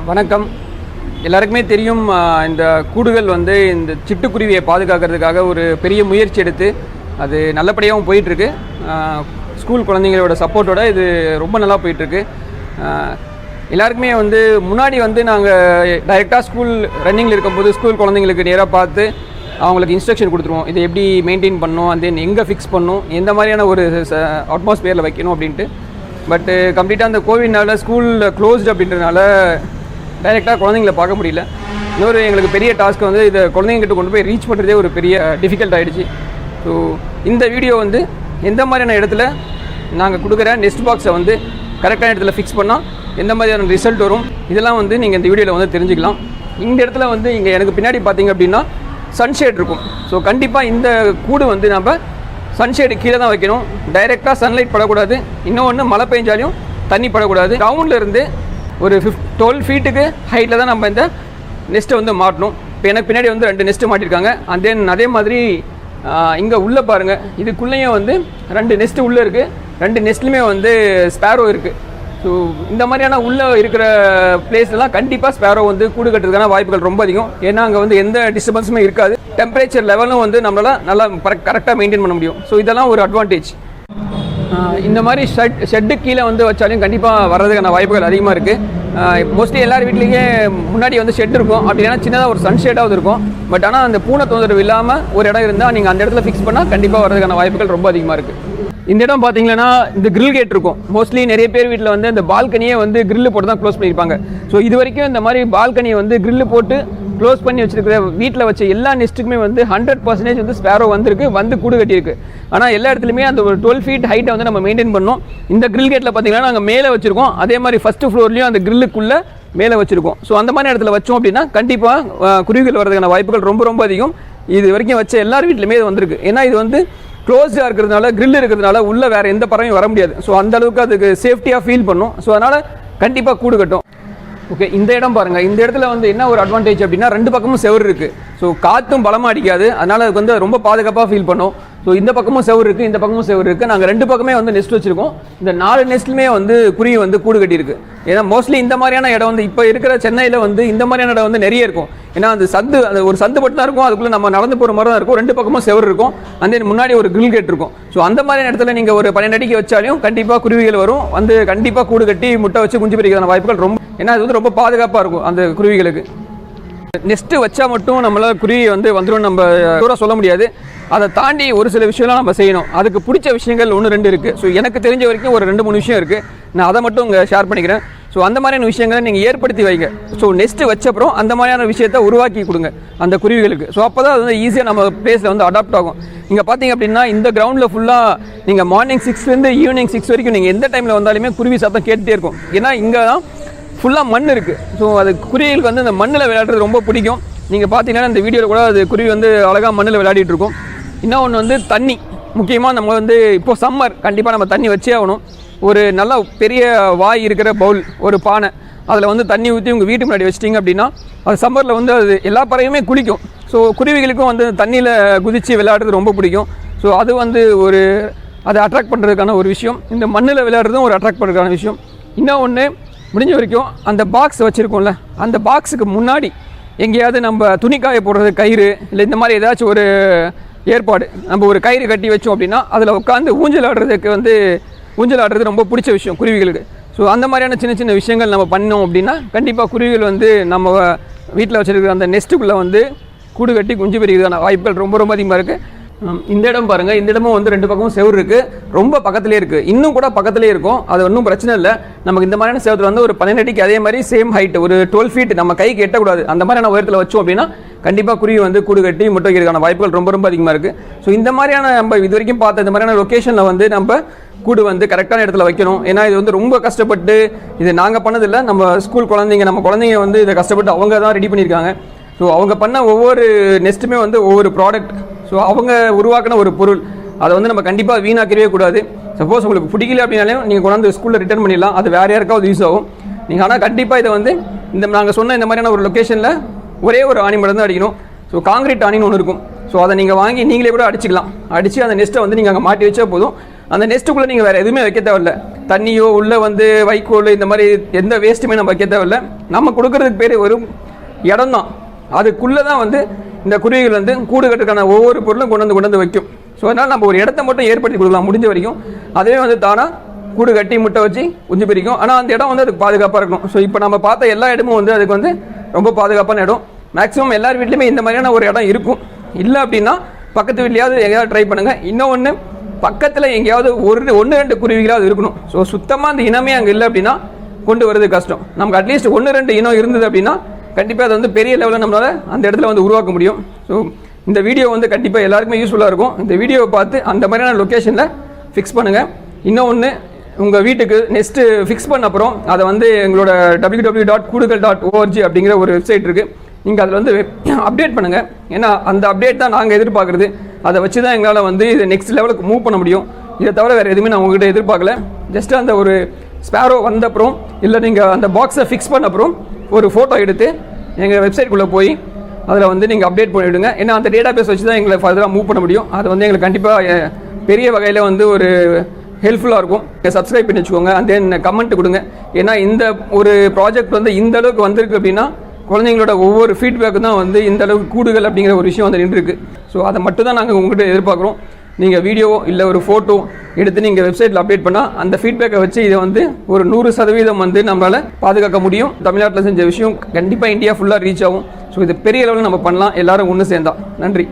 வணக்கம். எல்லாருக்குமே தெரியும், இந்த கூடுகள் வந்து இந்த சிட்டுக்குருவியை பாதுகாக்கிறதுக்காக ஒரு பெரிய முயற்சி எடுத்து அது நல்லபடியாகவும் போயிட்டுருக்கு. ஸ்கூல் குழந்தைங்களோட சப்போர்ட்டோட இது ரொம்ப நல்லா போயிட்டுருக்கு. எல்லாருக்குமே வந்து முன்னாடி வந்து நாங்கள் டைரெக்டாக ஸ்கூல் ரன்னிங்கில் இருக்கும்போது ஸ்கூல் குழந்தைங்களுக்கு நேராக பார்த்து அவங்களுக்கு இன்ஸ்ட்ரக்ஷன் கொடுத்துருவோம். இதை எப்படி மெயின்டைன் பண்ணணும், அண்ட் தென் எங்கே ஃபிக்ஸ் பண்ணணும், எந்த மாதிரியான ஒரு அட்மாஸ்பியரில் வைக்கணும் அப்படின்ட்டு. பட்டு கம்ப்ளீட்டாக அந்த கோவிட்னால ஸ்கூலில் க்ளோஸ்டு அப்படின்றதுனால டைரெக்டாக குழந்தைங்கள பார்க்க முடியல. இன்னொரு எங்களுக்கு பெரிய டாஸ்க் வந்து இதை குழந்தைங்கிட்ட கொண்டு போய் ரீச் பண்ணுறதே ஒரு பெரிய டிஃபிகல்ட் ஆகிடுச்சு. ஸோ இந்த வீடியோ வந்து எந்த மாதிரியான இடத்துல நாங்கள் கொடுக்குற நெஸ்ட் பாக்ஸை வந்து கரெக்டான இடத்துல ஃபிக்ஸ் பண்ணால் எந்த மாதிரியான ரிசல்ட் வரும், இதெல்லாம் வந்து நீங்கள் இந்த வீடியோவில் வந்து தெரிஞ்சுக்கலாம். இந்த இடத்துல வந்து இங்கே எனக்கு பின்னாடி பார்த்தீங்க அப்படின்னா சன்ஷேட் இருக்கும். ஸோ கண்டிப்பாக இந்த கூடு வந்து நம்ம சன்ஷேடு கீழே தான் வைக்கணும். டைரெக்டாக சன்லைட் படக்கூடாது. இன்னொன்று மழை பெஞ்சாலையும் தண்ணி படக்கூடாது. கிரவுண்ட்லேருந்து ஒரு 12 ஃபீட்டுக்கு ஹைட்டில் தான் நம்ம இந்த நெஸ்ட்டை வந்து மாட்டணும். இப்போ எனக்கு பின்னாடி வந்து 2 நெஸ்ட்டு மாட்டியிருக்காங்க. அண்ட் தென் அதே மாதிரி இங்கே உள்ளே பாருங்கள், இதுக்குள்ளேயும் வந்து 2 நெஸ்ட்டு உள்ளே இருக்குது. 2 நெஸ்ட்லையுமே வந்து ஸ்பேரோ இருக்குது. ஸோ இந்த மாதிரியான உள்ளே இருக்கிற பிளேஸ்லாம் கண்டிப்பாக ஸ்பேரோ வந்து கூடு கட்டுறதுக்கான வாய்ப்புகள் ரொம்ப அதிகம். ஏன்னா அங்கே வந்து எந்த டிஸ்டர்பன்ஸுமே இருக்காது. டெம்பரேச்சர் லெவலும் வந்து நம்மளால் நல்லா கரெக்டாக மெயின்டைன் பண்ண முடியும். ஸோ இதெல்லாம் ஒரு அட்வான்டேஜ். இந்த மாதிரி ஷெட்டு கீழே வந்து வச்சாலும் கண்டிப்பாக வர்றதுக்கான வாய்ப்புகள் அதிகமாக இருக்குது. மோஸ்ட்லி எல்லார் வீட்லேயே முன்னாடி வந்து ஷெட் இருக்கும். அப்படி இல்லைனா சின்னதாக ஒரு சன் ஷேடாவது இருக்கும். பட் ஆனால் அந்த பூனை தொந்தரவு இல்லாமல் ஒரு இடம் இருந்தால் நீங்கள் அந்த இடத்துல ஃபிக்ஸ் பண்ணால் கண்டிப்பாக வர்றதுக்கான வாய்ப்புகள் ரொம்ப அதிகமாக இருக்குது. இந்த இடம் பார்த்தீங்கன்னா இந்த கிரில் கேட் இருக்கும். மோஸ்ட்லி நிறைய பேர் வீட்டில் வந்து இந்த பால்கனியை வந்து கிரில் போட்டு தான் க்ளோஸ் பண்ணியிருப்பாங்க. ஸோ இது வரைக்கும் இந்த மாதிரி பால்கனியை வந்து கிரில் போட்டு க்ளோஸ் பண்ணி வச்சிருக்கிற வீட்டில் வச்ச எல்லா நெஸ்ட்டுக்குமே வந்து 100% வந்து ஸ்பேரோ வந்திருக்கு, வந்து கூடு கட்டியிருக்கு. ஆனால் எல்லா இடத்துலையுமே அந்த ஒரு 12 ஃபீட் ஹைட்டை வந்து நம்ம மெயின்டைன் பண்ணோம். இந்த கிரில் கேட்டில் பார்த்தீங்கன்னா நாங்கள் மேலே வச்சுருக்கோம். அதே மாதிரி ஃபஸ்ட்டு ஃப்ளோர்லேயும் அந்த கிரில்லுக்குள்ளே மேலே வச்சுருக்கோம். ஸோ அந்த மாதிரி இடத்துல வச்சோம் அப்படின்னா கண்டிப்பாக குருவிகள் வரதுக்கான வாய்ப்புகள் ரொம்ப ரொம்ப அதிகம். இது வரைக்கும் வச்ச எல்லார் வீட்லையுமே இது வந்திருக்கு. ஏன்னா இது வந்து க்ளோஸ்டாக இருக்கிறதுனால, கிரில் இருக்கிறதுனால உள்ளே வேறு எந்த பறவையும் வர முடியாது. ஸோ அந்தளவுக்கு அதுக்கு சேஃப்டியாக ஃபீல் பண்ணும். ஸோ அதனால் கண்டிப்பாக கூடு கட்டும். ஓகே, இந்த இடம் பாருங்கள். இந்த இடத்துல வந்து என்ன ஒரு அட்வான்டேஜ் அப்படின்னா 2 பக்கமும் செவர் இருக்குது. ஸோ காற்றும் பலமாக அடிக்காது. அதனால் அதுக்கு வந்து ரொம்ப பாதுகாப்பாக ஃபீல் பண்ணும். ஸோ இந்த பக்கமும் செவர் இருக்குது, இந்த பக்கமும் செவர் இருக்குது. நாங்கள் 2 பக்கமே வந்து நெஸ்ட் வச்சுருக்கோம். இந்த 4 நெஸ்ட்லுமே வந்து குருவி வந்து கூடு கட்டியிருக்கு. ஏன்னா மோஸ்ட்லி இந்த மாதிரியான இடம் வந்து இப்போ இருக்கிற சென்னையில் வந்து இந்த மாதிரியான இடம் வந்து நிறைய இருக்கும். ஏன்னா அந்த ஒரு சந்து மட்டும் தான் இருக்கும். அதுக்குள்ளே நம்ம நடந்து போகிற மாதிரி தான் இருக்கும். 2 பக்கமும் செவர் இருக்கும். அந்த முன்னாடி ஒரு கிரில் கேட் இருக்கும். ஸோ அந்த மாதிரியான இடத்துல நீங்கள் ஒரு 12 அடிக்கு வச்சாலும் கண்டிப்பாக குருவிகள் வரும். வந்து கண்டிப்பாக கூடு கட்டி முட்டை வச்சு குஞ்சு பிரிக்கிறதான வாய்ப்புகள் ரொம்ப. ஏன்னா அது வந்து ரொம்ப பாதுகாப்பாக இருக்கும் அந்த குருவிகளுக்கு. நெஸ்ட்டு வச்சா மட்டும் நம்மளால் குருவி வந்து வந்துடும் நம்ம தூரம் சொல்ல முடியாது. அதை தாண்டி ஒரு சில விஷயம்லாம் நம்ம செய்யணும். அதுக்கு பிடிச்ச விஷயங்கள் 1-2 இருக்குது. ஸோ எனக்கு தெரிஞ்ச வரைக்கும் ஒரு 2-3 விஷயம் இருக்குது. நான் அதை மட்டும் இங்கே ஷேர் பண்ணிக்கிறேன். ஸோ அந்த மாதிரியான விஷயங்களை நீங்கள் ஏற்படுத்தி வைங்க. ஸோ நெஸ்ட்டு வச்சப்பறம் அந்த மாதிரியான விஷயத்தை உருவாக்கி கொடுங்க அந்த குருவிகளுக்கு. ஸோ அப்போ தான் அது வந்து ஈஸியாக நம்ம பிளேஸில் வந்து அடாப்ட் ஆகும். இங்கே பார்த்தீங்க அப்படின்னா இந்த கிரவுண்டில் ஃபுல்லாக நீங்கள் மார்னிங் 6லேருந்து ஈவினிங் 6 வரைக்கும் நீங்கள் எந்த டைமில் வந்தாலுமே குருவி சத்தம் கேட்டுகிட்டே இருக்கும். ஏன்னா இங்கே தான் ஃபுல்லாக மண் இருக்குது. ஸோ அது குருவிகளுக்கு வந்து அந்த மண்ணில் விளையாடுறது ரொம்ப பிடிக்கும். நீங்கள் பார்த்தீங்கன்னா இந்த வீடியோவில் கூட அது குருவி வந்து அழகாக மண்ணில் விளையாடிட்டு இருக்கும். இன்னொன்று வந்து தண்ணி. முக்கியமாக நம்ம வந்து இப்போது சம்மர், கண்டிப்பாக நம்ம தண்ணி வச்சே ஆகணும். ஒரு நல்ல பெரிய வாய் இருக்கிற பவுல், ஒரு பானை, அதில் வந்து தண்ணி ஊற்றி உங்கள் வீட்டு முன்னாடி வச்சிட்டிங்க அப்படின்னா அது சம்மரில் வந்து அது எல்லா பறவையுமே குளிக்கும். ஸோ குருவிகளுக்கும் வந்து தண்ணியில் குதித்து விளையாடுறது ரொம்ப பிடிக்கும். ஸோ அது வந்து ஒரு அதை அட்ராக்ட் பண்ணுறதுக்கான ஒரு விஷயம். இந்த மண்ணில் விளையாடுறதும் ஒரு அட்ராக்ட் பண்ணுறதுக்கான விஷயம். இன்னொன்று, முடிஞ்ச வரைக்கும் அந்த பாக்ஸ் வச்சுருக்கோம்ல, அந்த பாக்ஸுக்கு முன்னாடி எங்கேயாவது நம்ம துணிக்காய போடுறது கயிறு இல்லை இந்த மாதிரி ஏதாச்சும் ஒரு ஏற்பாடு, நம்ம ஒரு கயிறு கட்டி வச்சோம் அப்படின்னா அதில் உட்காந்து ஊஞ்சல் ஆடுறது ரொம்ப பிடிச்ச விஷயம் குருவிகளுக்கு. ஸோ அந்த மாதிரியான சின்ன சின்ன விஷயங்கள் நம்ம பண்ணோம் அப்படின்னா கண்டிப்பாக குருவிகள் வந்து நம்ம வீட்டில் வச்சுருக்கிற அந்த நெஸ்ட்டுக்குள்ளே வந்து கூடு கட்டி குஞ்சு பெறுகிறதான வாய்ப்புகள் ரொம்ப ரொம்ப அதிகமாக இருக்குது. இந்த இடம் பாருங்கள். இந்த இடமும் வந்து 2 பக்கமும் செவர் இருக்குது. ரொம்ப பக்கத்துலேயே இருக்குது. இன்னும் கூட பக்கத்துலேயே இருக்கும். அது ஒன்றும் பிரச்சனை இல்லை. நமக்கு இந்த மாதிரியான செவத்தில் வந்து ஒரு 12 அடிக்கு அதே மாதிரி சேம் ஹைட் ஒரு 12 ஃபீட் நம்ம கைக்கு எட்டக்கூடாது. அந்த மாதிரியான உயரத்தில் வச்சோம் அப்படின்னா கண்டிப்பாக குருவி வந்து கூடு கட்டி முட்டை வைக்கிறதுக்கான வாய்ப்புகள் ரொம்ப ரொம்ப அதிகமாக இருக்குது. ஸோ இந்த மாதிரியான நம்ம இது வரைக்கும் பார்த்த இந்த மாதிரியான லொக்கேஷனில் வந்து நம்ம கூடு வந்து கரெக்டான இடத்துல வைக்கணும். ஏன்னா இது வந்து ரொம்ப கஷ்டப்பட்டு, இது நாங்கள் பண்ணதில்லை, நம்ம ஸ்கூல் நம்ம குழந்தைங்க வந்து இதை கஷ்டப்பட்டு அவங்க தான் ரெடி பண்ணியிருக்காங்க. ஸோ அவங்க பண்ண ஒவ்வொரு நெஸ்ட்டுமே வந்து ஒவ்வொரு ப்ராடக்ட். ஸோ அவங்க உருவாக்கின ஒரு பொருள், அதை வந்து நம்ம கண்டிப்பாக வீணாக்கவே கூடாது. சப்போஸ் உங்களுக்கு பிடிக்கல அப்படின்னாலும் நீங்கள் கொண்டாந்து ஸ்கூலில் ரிட்டர்ன் பண்ணிடலாம். அது வேறு யாருக்காவது யூஸ் ஆகும். நீங்கள் ஆனால் கண்டிப்பாக இதை வந்து நாங்கள் சொன்ன இந்த மாதிரியான ஒரு லொக்கேஷனில் ஒரே ஒரு ஆணி மட்டும் தான் அடிக்கணும். ஸோ காங்கிரீட் ஆணின்னு ஒன்று இருக்கும். ஸோ அதை நீங்கள் வாங்கி நீங்களே கூட அடிச்சிக்கலாம். அடித்து அந்த நெஸ்ட்டை வந்து நீங்கள் அங்கே மாட்டி வச்சா போதும். அந்த நெஸ்ட்டுக்குள்ளே நீங்கள் வேறு எதுவுமே வைக்க தேவையில்ல. தண்ணியோ உள்ளே வந்து வைக்கோல் இந்த மாதிரி எந்த வேஸ்ட்டுமே நம்ம வைக்க தேவையில்ல. நம்ம கொடுக்குறதுக்கு பேர் ஒரு இடம் தான். அதுக்குள்ளே தான் வந்து இந்த குருவிகள் வந்து கூடு கட்டுறதுக்கான ஒவ்வொரு பொருளும் கொண்டு வந்து வைக்கும். ஸோ அதனால் நம்ம ஒரு இடத்த மட்டும் ஏற்படுத்தி கொடுக்கலாம் முடிஞ்ச வரைக்கும். அதுவே வந்து தானாக கூடு கட்டி முட்டை வச்சு குஞ்சு பிரிக்கும். ஆனால் அந்த இடம் வந்து அதுக்கு பாதுகாப்பாக இருக்கணும். ஸோ இப்போ நம்ம பார்த்த எல்லா இடமும் வந்து அதுக்கு வந்து ரொம்ப பாதுகாப்பான இடம். மேக்ஸிமம் எல்லார் வீட்லையுமே இந்த மாதிரியான ஒரு இடம் இருக்கும். இல்லை அப்படின்னா பக்கத்து வீட்லையாவது எங்கேயாவது ட்ரை பண்ணுங்கள். இன்னொன்று பக்கத்தில் எங்கேயாவது ஒன்று ரெண்டு குருவிகளாவது இருக்கணும். ஸோ சுத்தமாக அந்த இனமே அங்கே இல்லை அப்படின்னா கொண்டு வரது கஷ்டம். நமக்கு அட்லீஸ்ட் 1-2 இனம் இருந்தது அப்படின்னா கண்டிப்பாக அதை வந்து பெரிய லெவலில் நம்மளால் அந்த இடத்துல வந்து உருவாக்க முடியும். ஸோ இந்த வீடியோ வந்து கண்டிப்பாக எல்லாருக்குமே யூஸ்ஃபுல்லாக இருக்கும். இந்த வீடியோவை பார்த்து அந்த மாதிரியான லொக்கேஷனில் ஃபிக்ஸ் பண்ணுங்கள். இன்னொன்று உங்கள் வீட்டுக்கு நெக்ஸ்ட்டு ஃபிக்ஸ் பண்ண அப்புறம் அதை வந்து எங்களோட www.koodugal.org அப்படிங்கிற ஒரு வெப்சைட் இருக்குது. நீங்கள் அதில் வந்து அப்டேட் பண்ணுங்கள். ஏன்னா அந்த அப்டேட் தான் நாங்கள் எதிர்பார்க்குறது. அதை வச்சு தான் எங்களால் வந்து இது நெக்ஸ்ட் லெவலுக்கு மூவ் பண்ண முடியும். இதை தவிர வேறு எதுவுமே நான் உங்கள்கிட்ட எதிர்பார்க்கல. ஜஸ்ட் அந்த ஒரு ஸ்பேரோ வந்த அப்புறம் இல்லை நீங்கள் அந்த பாக்ஸை ஃபிக்ஸ் பண்ண அப்புறம் ஒரு ஃபோட்டோ எடுத்து எங்கள் வெப்சைட்குள்ளே போய் அதில் வந்து நீங்கள் அப்டேட் பண்ணிவிடுங்க. ஏன்னா அந்த டேட்டா பேஸ் வச்சு தான் எங்களை ஃபர்தராக மூவ் பண்ண முடியும். அது வந்து எங்களுக்கு கண்டிப்பாக பெரிய வகையில் வந்து ஒரு ஹெல்ப்ஃபுல்லாக இருக்கும். சப்ஸ்கிரைப் பண்ணி வச்சுக்கோங்க. அண்ட் தென் கமெண்ட் கொடுங்க. ஏன்னா இந்த ஒரு ப்ராஜெக்ட் வந்து இந்த அளவுக்கு வந்திருக்கு அப்படின்னா குழந்தைங்களோட ஒவ்வொரு ஃபீட்பேக்கு தான் வந்து இந்த அளவுக்கு கூடுகள் அப்படிங்கிற ஒரு விஷயம் வந்து நின்றுருக்கு. ஸோ அதை மட்டும் தான் நாங்கள் உங்கள்கிட்ட எதிர்பார்க்குறோம். நீங்கள் வீடியோ இல்லை ஒரு ஃபோட்டோ எடுத்து நீங்கள் வெப்சைட்டில் அப்டேட் பண்ணால் அந்த ஃபீட்பேக்கை வச்சு இதை வந்து ஒரு 100% வந்து நம்மளால் பாதுகாக்க முடியும். தமிழ்நாட்டில் செஞ்ச விஷயம் கண்டிப்பாக இந்தியா ஃபுல்லாக ரீச் ஆகும். ஸோ இது பெரிய லெவலில் நம்ம பண்ணலாம், எல்லாரும் ஒன்று சேர்ந்தா. நன்றி.